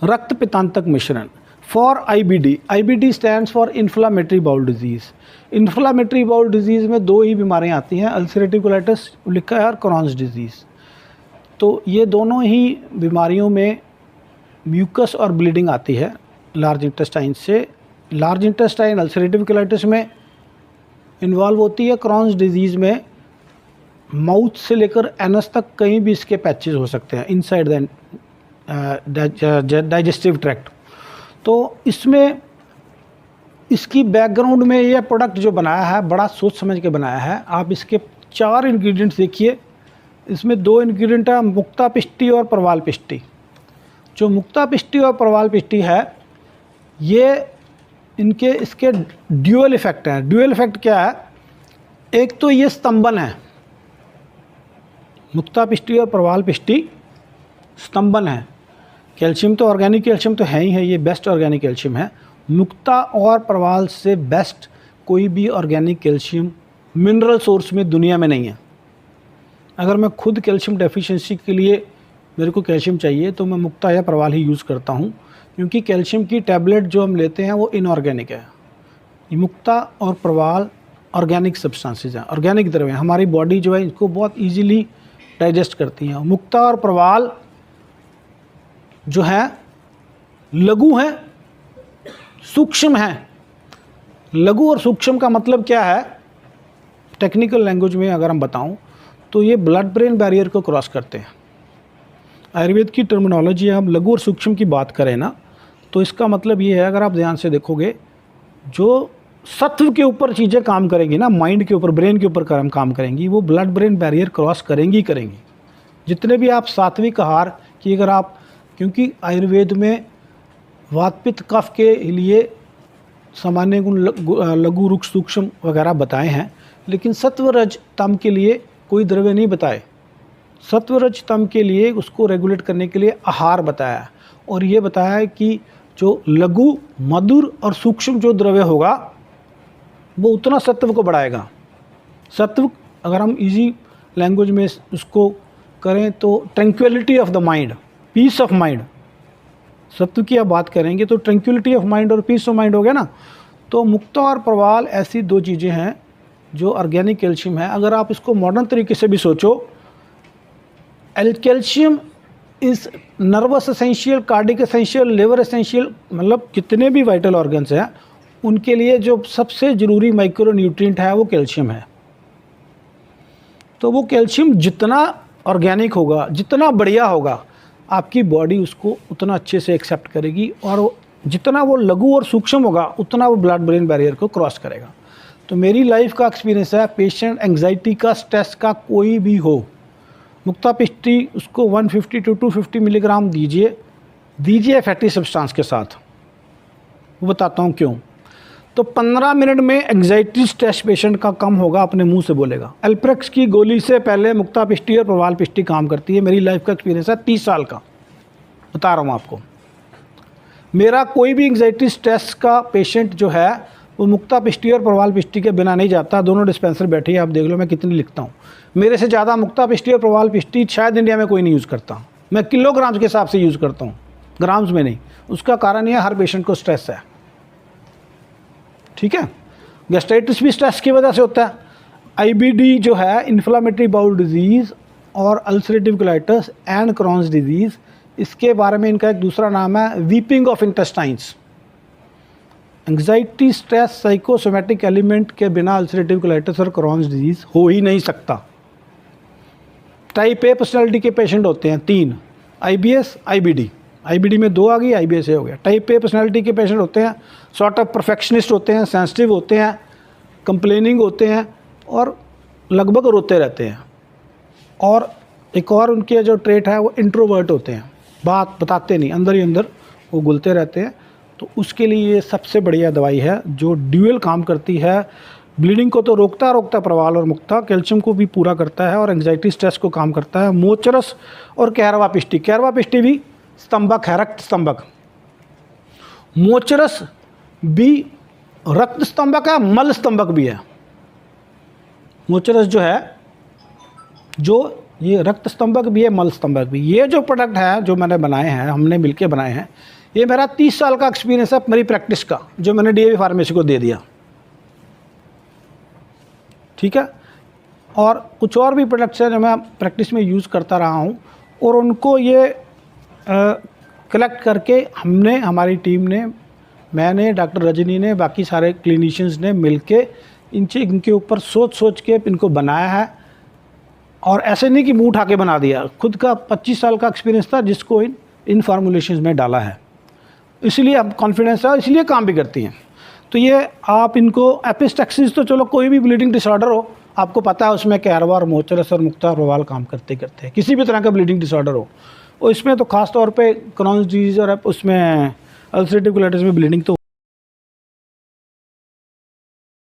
रक्त पित्तांतक मिश्रण। For IBD, IBD stands for inflammatory bowel disease. Inflammatory bowel disease में दो ही बीमारियां आती हैं, अल्सरेटिव कोलाइटिस लिखा है और क्रॉन्स डिजीज़। तो ये दोनों ही बीमारियों में म्यूकस और ब्लीडिंग आती है लार्ज इंटेस्टाइन से। लार्ज इंटेस्टाइन अल्सरेटिव कोलाइटिस में इन्वॉल्व होती है, क्रॉन्स डिजीज़ में माउथ से लेकर एनस तक कहीं भी इसके पैचेस हो सकते हैं इनसाइड द डाइजेस्टिव ट्रैक्ट। तो इसमें इसकी बैकग्राउंड में यह प्रोडक्ट जो बनाया है बड़ा सोच समझ के बनाया है। आप इसके 4 इंग्रेडिएंट्स देखिए, इसमें 2 इंग्रेडिएंट है मुक्ता पिष्टी और प्रवाल पिष्टी। जो मुक्ता पिष्टी और प्रवाल पिष्टी है ये इसके ड्यूअल इफेक्ट हैं। ड्यूअल इफेक्ट क्या है? एक तो ये स्तंभन है, मुक्ता पिष्टी और प्रवाल पिष्टी स्तंभन है। कैल्शियम तो ऑर्गेनिक कैल्शियम तो है ही है, ये बेस्ट ऑर्गेनिक कैल्शियम है। मुक्ता और प्रवाल से बेस्ट कोई भी ऑर्गेनिक कैल्शियम मिनरल सोर्स में दुनिया में नहीं है। अगर मैं खुद कैल्शियम डेफिशिएंसी के लिए मेरे को कैल्शियम चाहिए तो मैं मुक्ता या प्रवाल ही यूज़ करता हूँ, क्योंकि कैल्शियम की टैबलेट जो हम लेते हैं वो इनऑर्गेनिक है। मुक्ता और प्रवाल ऑर्गेनिक सब्सटेंसेस हैं, ऑर्गेनिक द्रव्य। हमारी बॉडी जो है इसको बहुत ईजीली डाइजेस्ट करती हैं। मुक्ता और प्रवाल जो है लघु हैं, सूक्ष्म हैं। लघु और सूक्ष्म का मतलब क्या है? टेक्निकल लैंग्वेज में अगर हम बताऊं तो ये ब्लड ब्रेन बैरियर को क्रॉस करते हैं। आयुर्वेद की टर्मिनोलॉजी हम लघु और सूक्ष्म की बात करें ना, तो इसका मतलब ये है, अगर आप ध्यान से देखोगे, जो सत्व के ऊपर चीज़ें काम करेंगी ना, माइंड के ऊपर, ब्रेन के ऊपर काम करेंगी, वो ब्लड ब्रेन बैरियर क्रॉस करेंगी। जितने भी आप सात्विक आहार की अगर आप, क्योंकि आयुर्वेद में वात पित्त कफ के लिए सामान्य गुण लघु रुक्ष सूक्ष्म वगैरह बताए हैं, लेकिन सत्व रज तम के लिए कोई द्रव्य नहीं बताए। सत्व रज तम के लिए उसको रेगुलेट करने के लिए आहार बताया, और ये बताया है कि जो लघु मधुर और सूक्ष्म जो द्रव्य होगा वो उतना सत्व को बढ़ाएगा। सत्व अगर हम इजी लैंग्वेज में उसको करें तो tranquillity of the mind, peace of mind. सत्व की आप बात करेंगे तो ट्रैंक्विलिटी ऑफ माइंड और पीस ऑफ माइंड हो गया ना। तो मुक्ता और प्रवाल ऐसी 2 चीज़ें हैं जो ऑर्गेनिक कैल्शियम है। अगर आप इसको मॉडर्न तरीके से भी सोचो, कैल्शियम इस nervous essential, cardiac essential, liver essential, मतलब जितने भी वाइटल ऑर्गन्स हैं उनके लिए जो सबसे ज़रूरी माइक्रो न्यूट्रिएंट है वो कैल्शियम है। तो वो कैल्शियम जितना ऑर्गेनिक होगा, जितना बढ़िया होगा, आपकी बॉडी उसको उतना अच्छे से एक्सेप्ट करेगी, और जितना वो लघु और सूक्ष्म होगा उतना वो ब्लड ब्रेन बैरियर को क्रॉस करेगा। तो मेरी लाइफ का एक्सपीरियंस है, पेशेंट एंग्जाइटी का, स्ट्रेस का कोई भी हो, मुक्ता पिष्टी उसको 150 to 250 मिलीग्राम दीजिए फैटी सब्सटेंस के साथ। वो बताता हूँ क्यों। तो 15 मिनट में एंग्जाइटी स्ट्रेस पेशेंट का कम होगा, अपने मुंह से बोलेगा। एल्प्रेक्स की गोली से पहले मुक्ता पिष्टी और प्रवाल पिष्टी काम करती है। मेरी लाइफ का एक्सपीरियंस है 30 साल का, बता रहा हूँ आपको। मेरा कोई भी एंग्जाइटी स्ट्रेस का पेशेंट जो है वो मुक्ता पिष्टी और प्रवाल पिष्टी के बिना नहीं जाता। दोनों डिस्पेंसर बैठी है, आप देख लो मैं कितनी लिखता हूँ। मेरे से ज़्यादा मुक्ता पिष्टी और प्रवाल पिष्टी शायद इंडिया में कोई नहीं यूज़ करता। मैं किलोग्राम्स के हिसाब से यूज़ करता हूँ, ग्राम्स में नहीं। उसका कारण ये हर पेशेंट को स्ट्रेस है, ठीक है। गैस्ट्राइटिस भी स्ट्रेस की वजह से होता है। आईबीडी जो है इन्फ्लामेटरी बाउल डिजीज़ और ulcerative colitis and Crohn's disease, इसके बारे में इनका एक दूसरा नाम है weeping of intestines. Anxiety, stress, psychosomatic element के बिना अल्सरेटिव कोलाइटिस और क्रॉन्स डिजीज़ हो ही नहीं सकता। टाइप ए पर्सनैलिटी के पेशेंट होते हैं 3, आईबीएस, आईबीडी। आईबीडी में 2 आ गई, आईबीएस हो गया। टाइप ए पर्सनैलिटी के पेशेंट होते हैं सॉर्ट ऑफ परफेक्शनिस्ट होते हैं, सेंसिटिव होते हैं, कंप्लेनिंग होते हैं और लगभग रोते रहते हैं। और एक और उनके जो ट्रेट है वो इंट्रोवर्ट होते हैं, बात बताते नहीं, अंदर ही अंदर वो घुलते रहते हैं। तो उसके लिए ये सबसे बढ़िया दवाई है जो ड्यूअल काम करती है। ब्लीडिंग को तो रोकता प्रवाल और मुक्ता, कैल्शियम को भी पूरा करता है और एंग्जाइटी स्ट्रेस को काम करता है। मोचरस और कैरवा पिष्टी, कैरवा पिष्टी भी स्तंभक है, रक्त स्तंभक। मोचरस भी रक्त स्तंभक है, मल स्तंभक भी है। मोचरस जो है, जो ये रक्त स्तंभक भी है, मल स्तंभक भी। ये जो प्रोडक्ट है जो मैंने बनाए हैं, हमने मिलके बनाए हैं, ये मेरा 30 साल का एक्सपीरियंस है मेरी प्रैक्टिस का, जो मैंने डीएवी फार्मेसी को दे दिया। ठीक है। और कुछ और भी प्रोडक्ट्स हैं जो मैं प्रैक्टिस में यूज़ करता रहा हूँ, और उनको ये कलेक्ट करके हमने, हमारी टीम ने, मैंने, डॉक्टर रजनी ने, बाकी सारे क्लिनिशियंस ने मिलके इनके ऊपर सोच के इनको बनाया है। और ऐसे नहीं कि मुंह उठा के बना दिया, खुद का 25 साल का एक्सपीरियंस था जिसको इन फार्मूलेशंस में डाला है, इसलिए अब कॉन्फिडेंस है, इसलिए काम भी करती हैं। तो ये आप इनको एपिस्टैक्सिस, तो चलो कोई भी ब्लीडिंग डिसऑर्डर हो, आपको पता है उसमें कैरवा और मोचरस और मुक्ता और प्रवाल काम करते हैं, किसी भी तरह का ब्लीडिंग डिसऑर्डर हो। और इसमें तो ख़ास तौर पे क्रॉन्स डिजीज़ और उसमें अल्सरेटिव कोलाइटिस में ब्लीडिंग तो